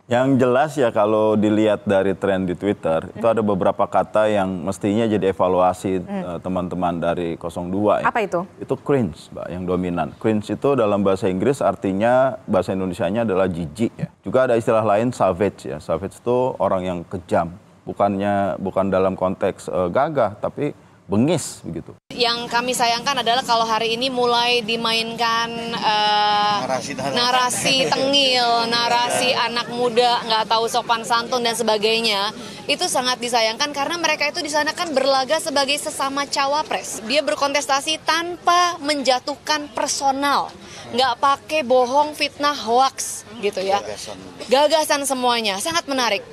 Yang jelas ya kalau dilihat dari tren di Twitter, itu ada beberapa kata yang mestinya jadi evaluasi teman-teman dari 02 ya. Apa itu? Itu cringe, Mbak, yang dominan. Cringe itu dalam bahasa Inggris artinya, bahasa Indonesianya adalah jijik ya. Juga ada istilah lain savage ya. Savage itu orang yang kejam. Bukan dalam konteks gagah, tapi bengis begitu. Yang kami sayangkan adalah kalau hari ini mulai dimainkan narasi tengil, narasi anak muda nggak tahu sopan santun dan sebagainya. Itu sangat disayangkan karena mereka itu di sana kan berlaga sebagai sesama cawapres. Dia berkontestasi tanpa menjatuhkan personal, nggak pakai bohong, fitnah, hoax gitu ya. Gagasan semuanya, sangat menarik.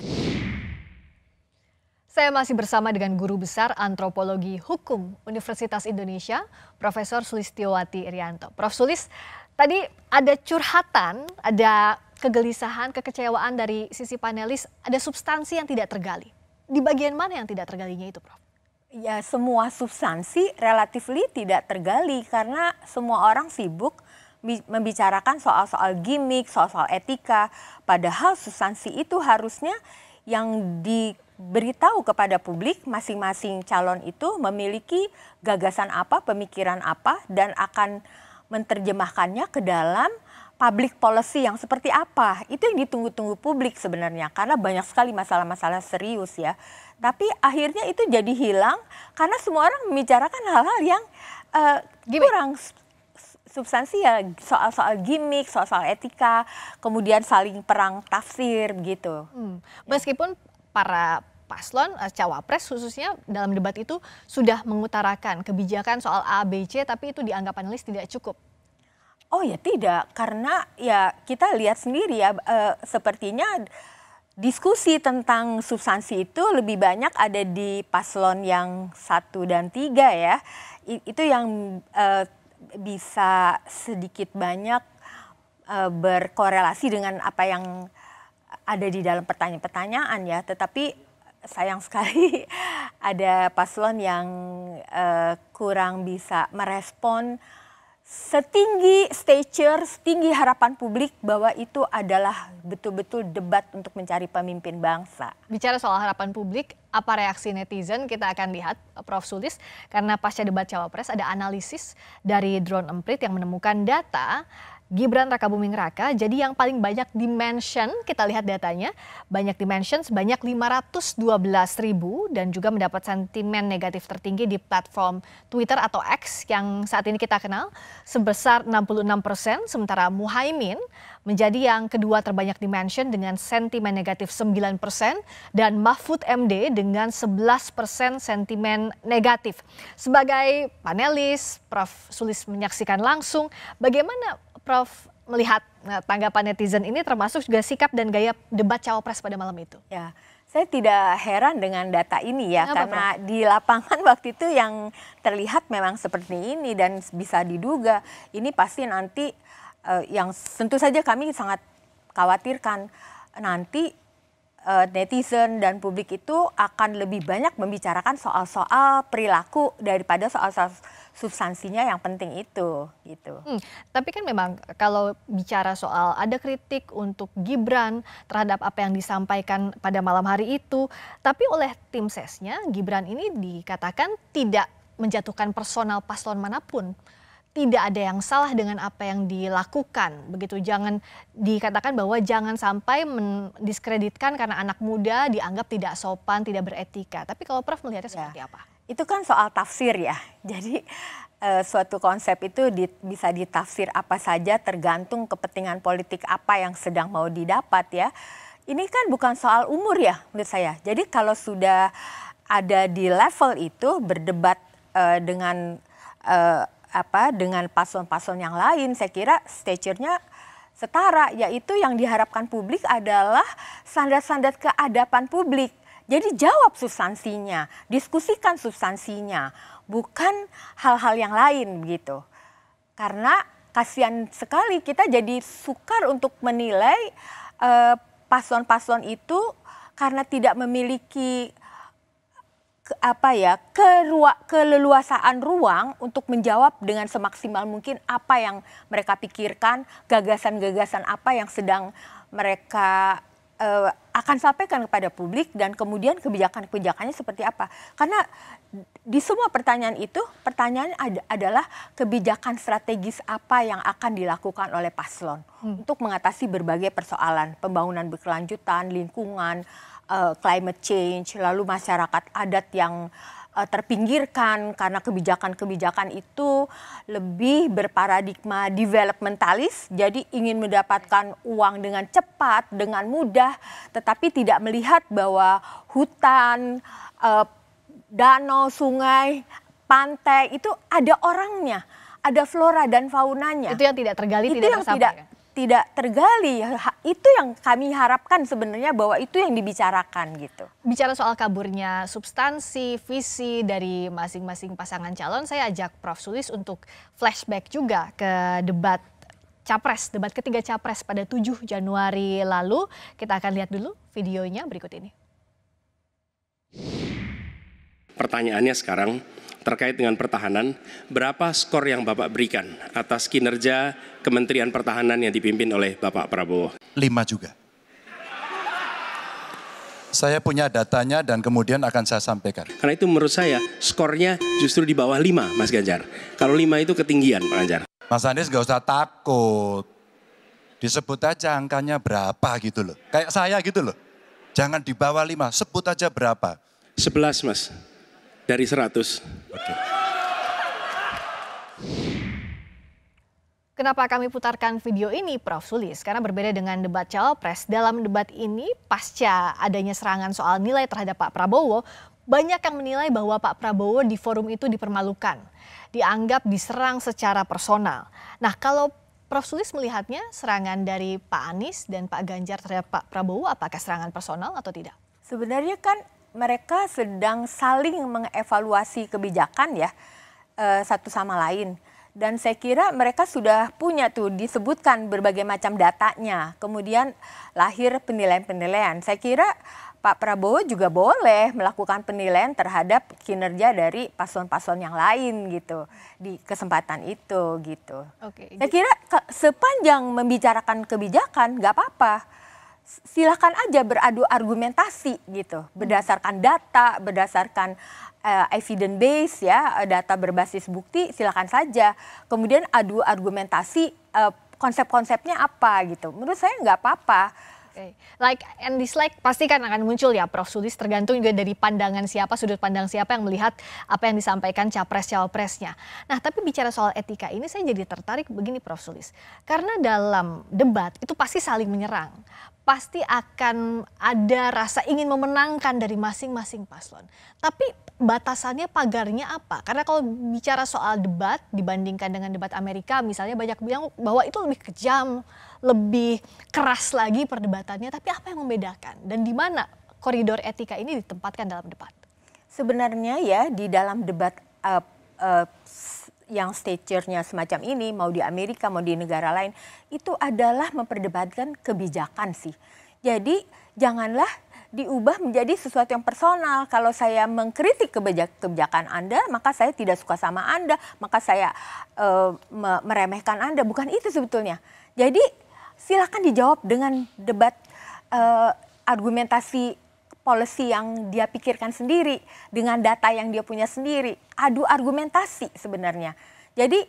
Saya masih bersama dengan Guru Besar Antropologi Hukum Universitas Indonesia, Profesor Sulistiowati Irianto. Prof. Sulis, tadi ada curhatan, ada kegelisahan, kekecewaan dari sisi panelis, ada substansi yang tidak tergali. Di bagian mana yang tidak tergalinya itu, Prof? Ya, semua substansi relatifly tidak tergali karena semua orang sibuk membicarakan soal-soal gimmick, soal-soal etika. Padahal substansi itu harusnya yang diberitahu kepada publik, masing-masing calon itu memiliki gagasan apa, pemikiran apa, dan akan menerjemahkannya ke dalam public policy yang seperti apa. Itu yang ditunggu-tunggu publik sebenarnya, karena banyak sekali masalah-masalah serius ya. Tapi akhirnya itu jadi hilang karena semua orang membicarakan hal-hal yang kurang substansi ya, soal-soal gimmick, soal-soal etika, kemudian saling perang tafsir begitu. Meskipun para paslon, cawapres khususnya dalam debat itu sudah mengutarakan kebijakan soal A, B, C, tapi itu dianggap panelis tidak cukup. Oh ya tidak, karena ya kita lihat sendiri ya, sepertinya diskusi tentang substansi itu lebih banyak ada di paslon yang 1 dan 3 ya. Itu yang bisa sedikit banyak berkorelasi dengan apa yang ada di dalam pertanyaan-pertanyaan ya. Tetapi sayang sekali ada paslon yang kurang bisa merespon setinggi stature, setinggi harapan publik bahwa itu adalah betul-betul debat untuk mencari pemimpin bangsa. Bicara soal harapan publik, apa reaksi netizen kita akan lihat, Prof. Sulis, karena pasca debat Cawapres ada analisis dari Drone Emprit yang menemukan data Gibran Rakabuming Raka, jadi yang paling banyak dimention, kita lihat datanya, banyak dimension sebanyak 512.000 dan juga mendapat sentimen negatif tertinggi di platform Twitter atau X yang saat ini kita kenal sebesar 66%, sementara Muhaimin menjadi yang kedua terbanyak dimention dengan sentimen negatif 9% dan Mahfud MD dengan 11% sentimen negatif. Sebagai panelis, Prof. Sulis menyaksikan langsung bagaimana Prof melihat tanggapan netizen ini termasuk juga sikap dan gaya debat Cawapres pada malam itu? Ya, saya tidak heran dengan data ini ya, karena Prof? di lapangan waktu itu yang terlihat memang seperti ini dan bisa diduga ini pasti nanti yang tentu saja kami sangat khawatirkan nanti netizen dan publik itu akan lebih banyak membicarakan soal-soal perilaku daripada soal-soal substansinya yang penting itu gitu. Tapi kan memang kalau bicara soal ada kritik untuk Gibran terhadap apa yang disampaikan pada malam hari itu, tapi oleh tim sesnya Gibran ini dikatakan tidak menjatuhkan personal paslon manapun. Tidak ada yang salah dengan apa yang dilakukan, begitu. Jangan dikatakan bahwa jangan sampai mendiskreditkan karena anak muda dianggap tidak sopan, tidak beretika. Tapi kalau Prof melihatnya seperti apa? Itu kan soal tafsir ya. Jadi suatu konsep itu bisa ditafsir apa saja tergantung kepentingan politik apa yang sedang mau didapat ya. Ini kan bukan soal umur ya menurut saya. Jadi kalau sudah ada di level itu berdebat dengan dengan paslon-paslon yang lain, saya kira stature-nya setara, yaitu yang diharapkan publik adalah standar-standar keadaban publik. Jadi jawab substansinya, diskusikan substansinya, bukan hal-hal yang lain begitu. Karena kasihan sekali kita jadi sukar untuk menilai paslon-paslon itu karena tidak memiliki keleluasaan ruang untuk menjawab dengan semaksimal mungkin apa yang mereka pikirkan, gagasan-gagasan apa yang sedang mereka akan sampaikan kepada publik dan kemudian kebijakan-kebijakannya seperti apa. Karena di semua pertanyaan itu, pertanyaan adalah kebijakan strategis apa yang akan dilakukan oleh paslon untuk mengatasi berbagai persoalan, pembangunan berkelanjutan, lingkungan, climate change, lalu masyarakat adat yang terpinggirkan karena kebijakan-kebijakan itu lebih berparadigma developmentalis, jadi ingin mendapatkan uang dengan cepat, dengan mudah, tetapi tidak melihat bahwa hutan, danau, sungai, pantai itu ada orangnya, ada flora dan faunanya. Itu yang tidak tergali, itu tidak yang tersampaikan. tidak tergali. Itu yang kami harapkan sebenarnya, bahwa itu yang dibicarakan gitu. Bicara soal kaburnya substansi, visi dari masing-masing pasangan calon, saya ajak Prof. Sulis untuk flashback juga ke debat Capres, debat ketiga Capres pada 7 Januari lalu. Kita akan lihat dulu videonya berikut ini. Pertanyaannya sekarang terkait dengan pertahanan, berapa skor yang Bapak berikan atas kinerja Kementerian Pertahanan yang dipimpin oleh Bapak Prabowo? 5 juga. Saya punya datanya dan kemudian akan saya sampaikan. Karena itu menurut saya skornya justru di bawah 5, Mas Ganjar. Kalau 5 itu ketinggian, Pak Ganjar. Mas Anies gak usah takut. Disebut aja angkanya berapa gitu loh. Kayak saya gitu loh. Jangan di bawah 5, sebut aja berapa. 11, Mas. Dari 100. Oke. Kenapa kami putarkan video ini, Prof. Sulis? Karena berbeda dengan debat Cawapres, dalam debat ini pasca adanya serangan soal nilai terhadap Pak Prabowo, banyak yang menilai bahwa Pak Prabowo di forum itu dipermalukan, dianggap diserang secara personal. Nah, kalau Prof. Sulis melihatnya serangan dari Pak Anies dan Pak Ganjar terhadap Pak Prabowo, apakah serangan personal atau tidak? Sebenarnya kan mereka sedang saling mengevaluasi kebijakan ya, satu sama lain. Dan saya kira mereka sudah punya tuh disebutkan berbagai macam datanya. Kemudian lahir penilaian-penilaian. Saya kira Pak Prabowo juga boleh melakukan penilaian terhadap kinerja dari paslon-paslon yang lain gitu di kesempatan itu gitu. Oke. Saya kira sepanjang membicarakan kebijakan nggak apa-apa. Silakan aja beradu argumentasi gitu, berdasarkan data, berdasarkan evidence base ya, data berbasis bukti, silakan saja. Kemudian adu argumentasi, konsep-konsepnya apa gitu. Menurut saya nggak apa-apa. Okay. Like and dislike pasti kan akan muncul ya, Prof. Sulis, tergantung juga dari pandangan siapa, sudut pandang siapa yang melihat apa yang disampaikan capres-cawapresnya. Nah, tapi bicara soal etika ini saya jadi tertarik begini, Prof. Sulis. Karena dalam debat itu pasti saling menyerang. Pasti akan ada rasa ingin memenangkan dari masing-masing paslon. Tapi batasannya, pagarnya apa? Karena kalau bicara soal debat dibandingkan dengan debat Amerika misalnya, banyak bilang bahwa itu lebih kejam, lebih keras lagi perdebatannya. Tapi apa yang membedakan? Dan di mana koridor etika ini ditempatkan dalam debat? Sebenarnya ya di dalam debat yang stature-nya semacam ini, mau di Amerika, mau di negara lain, itu adalah memperdebatkan kebijakan sih. Jadi janganlah diubah menjadi sesuatu yang personal. Kalau saya mengkritik kebijakan Anda, maka saya tidak suka sama Anda, maka saya meremehkan Anda. Bukan itu sebetulnya. Jadi silakan dijawab dengan debat argumentasi policy yang dia pikirkan sendiri, dengan data yang dia punya sendiri. Adu argumentasi sebenarnya. Jadi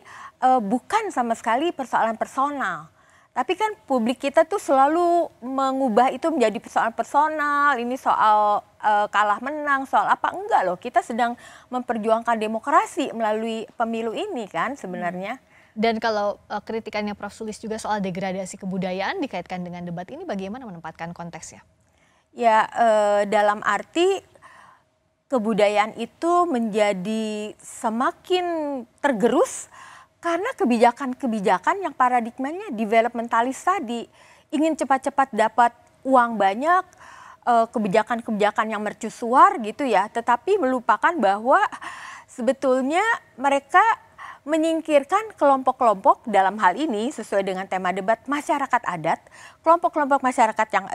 bukan sama sekali persoalan personal. Tapi kan publik kita tuh selalu mengubah itu menjadi persoalan personal, ini soal kalah menang, soal apa, enggak loh. Kita sedang memperjuangkan demokrasi melalui pemilu ini kan sebenarnya. Dan kalau kritikannya Prof. Sulis juga soal degradasi kebudayaan dikaitkan dengan debat ini, bagaimana menempatkan konteksnya? Ya dalam arti kebudayaan itu menjadi semakin tergerus karena kebijakan-kebijakan yang paradigmanya developmentalis tadi. Ingin cepat-cepat dapat uang banyak, kebijakan-kebijakan yang mercusuar gitu ya. Tetapi melupakan bahwa sebetulnya mereka menyingkirkan kelompok-kelompok, dalam hal ini sesuai dengan tema debat, masyarakat adat, kelompok-kelompok masyarakat yang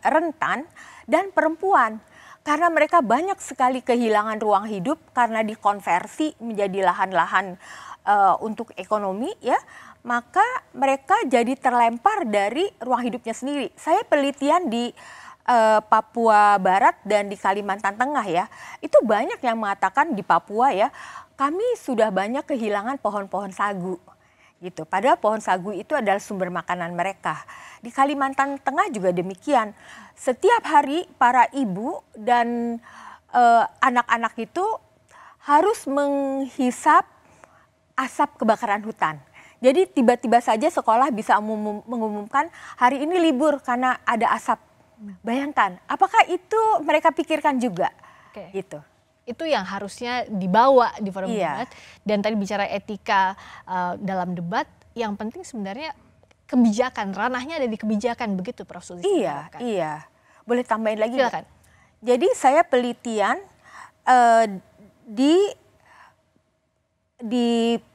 rentan dan perempuan. Karena mereka banyak sekali kehilangan ruang hidup karena dikonversi menjadi lahan-lahan untuk ekonomi ya. maka mereka jadi terlempar dari ruang hidupnya sendiri. Saya penelitian di Papua Barat dan di Kalimantan Tengah ya, itu banyak yang mengatakan di Papua ya, kami sudah banyak kehilangan pohon-pohon sagu gitu. Padahal pohon sagu itu adalah sumber makanan mereka. Di Kalimantan Tengah juga demikian. Setiap hari para ibu dan anak-anak itu harus menghisap asap kebakaran hutan. Jadi tiba-tiba saja sekolah bisa mengumumkan hari ini libur karena ada asap. Bayangkan, apakah itu mereka pikirkan juga? Oke. Gitu. Itu yang harusnya dibawa di forum Iya. debat. Dan tadi bicara etika dalam debat, yang penting sebenarnya kebijakan, ranahnya ada di kebijakan, begitu Prof. Sulis? Iya. Boleh tambahin lagi nggak? Silakan. Jadi saya penelitian di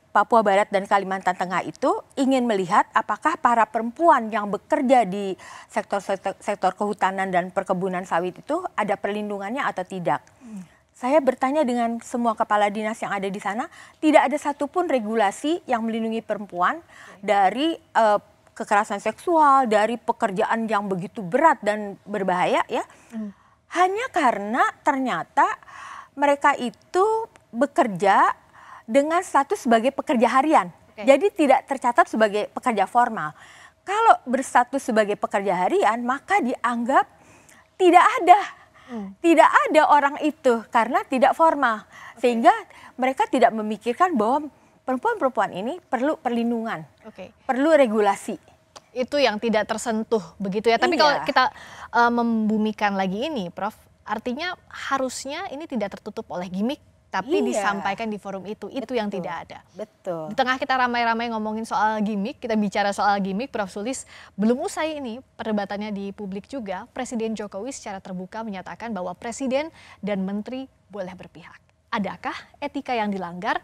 Papua Barat dan Kalimantan Tengah itu ingin melihat apakah para perempuan yang bekerja di sektor kehutanan dan perkebunan sawit itu ada perlindungannya atau tidak. Saya bertanya dengan semua kepala dinas yang ada di sana, tidak ada satupun regulasi yang melindungi perempuan dari kekerasan seksual, dari pekerjaan yang begitu berat dan berbahaya ya. Hanya karena ternyata mereka itu bekerja dengan status sebagai pekerja harian. Jadi tidak tercatat sebagai pekerja formal. Kalau berstatus sebagai pekerja harian, maka dianggap tidak ada. Tidak ada orang itu karena tidak formal. Sehingga mereka tidak memikirkan bahwa perempuan-perempuan ini perlu perlindungan, perlu regulasi. Itu yang tidak tersentuh begitu ya. Tapi Iya. kalau kita membumikan lagi ini, Prof, artinya harusnya ini tidak tertutup oleh gimmick, tapi Iya. disampaikan di forum itu yang tidak ada. Betul. Di tengah kita ramai-ramai ngomongin soal gimmick, kita bicara soal gimmick, Prof. Sulis, belum usai ini perdebatannya di publik juga, Presiden Jokowi secara terbuka menyatakan bahwa Presiden dan Menteri boleh berpihak. Adakah etika yang dilanggar?